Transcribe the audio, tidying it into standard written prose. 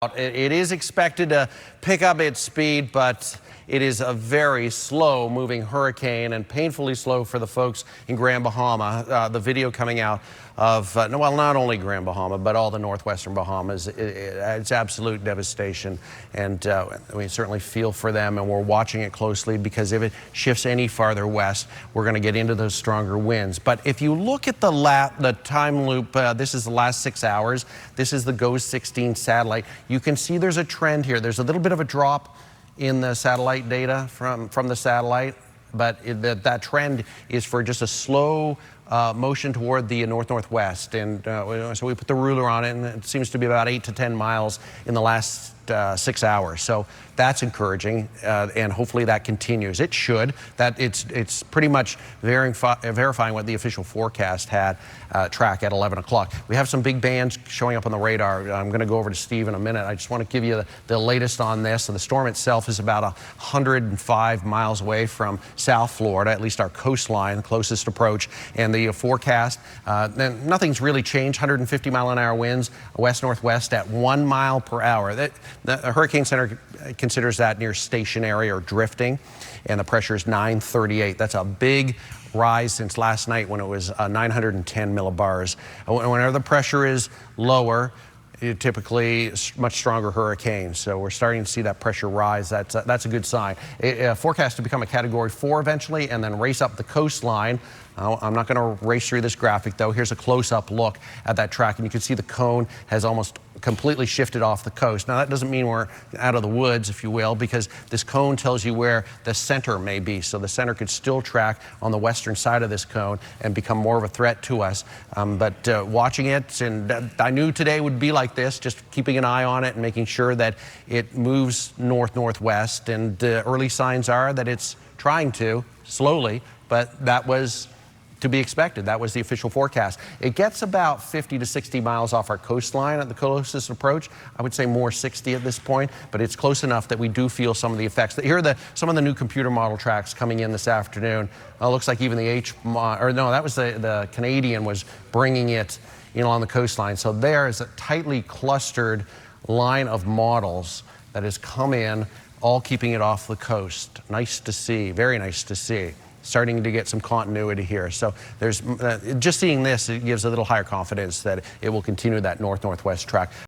It is expected to pick up its speed, but it is a very slow moving hurricane and painfully slow for the folks in Grand Bahama. The video coming out of, well, not only Grand Bahama, but all the northwestern Bahamas. It's absolute devastation. And we certainly feel for them, and we're watching it closely because if it shifts any farther west, we're going to get into those stronger winds. But if you look at the time loop, this is the last 6 hours. This is the GOES 16 satellite. You can see there's a trend here. There's a little bit of a drop in the satellite data from the satellite, but that trend is for just a slow motion toward the north-northwest. And so we put the ruler on it, and it seems to be about 8 to 10 miles in the last 6 hours. So that's encouraging, and hopefully that continues. It should. It's pretty much verifying what the official forecast had track at 11 o'clock. We have some big bands showing up on the radar. I'm going to go over to Steve in a minute. I just want to give you the latest on this. So the storm itself is about 105 miles away from South Florida, at least our coastline, the closest approach. And the forecast, nothing's really changed. 150-mile-an-hour winds, west-northwest at 1 mile per hour. The Hurricane Center considers that near stationary or drifting, and the pressure is 938. That's a big rise since last night when it was 910 millibars. Whenever the pressure is lower, typically much stronger hurricane. So we're starting to see that pressure rise. That's a good sign. Forecast to become a Category 4 eventually, and then race up the coastline. I'm not going to race through this graphic, though. Here's a close-up look at that track, and you can see the cone has almost completely shifted off the coast. Now, that doesn't mean we're out of the woods, if you will, because this cone tells you where the center may be. So the center could still track on the western side of this cone and become more of a threat to us. But watching it, and I knew today would be like this, just keeping an eye on it and making sure that it moves north-northwest. And early signs are that it's trying to, slowly, but that was to be expected. That was the official forecast. It gets about 50 to 60 miles off our coastline at the closest approach. I would say more 60 at this point, but it's close enough that we do feel some of the effects. Here are some of the new computer model tracks coming in this afternoon. Looks like even the that was the Canadian was bringing it along the coastline. So there is a tightly clustered line of models that has come in, all keeping it off the coast. Nice to see, very nice to see. Starting to get some continuity here. So there's just seeing this, it gives a little higher confidence that it will continue that north-northwest track.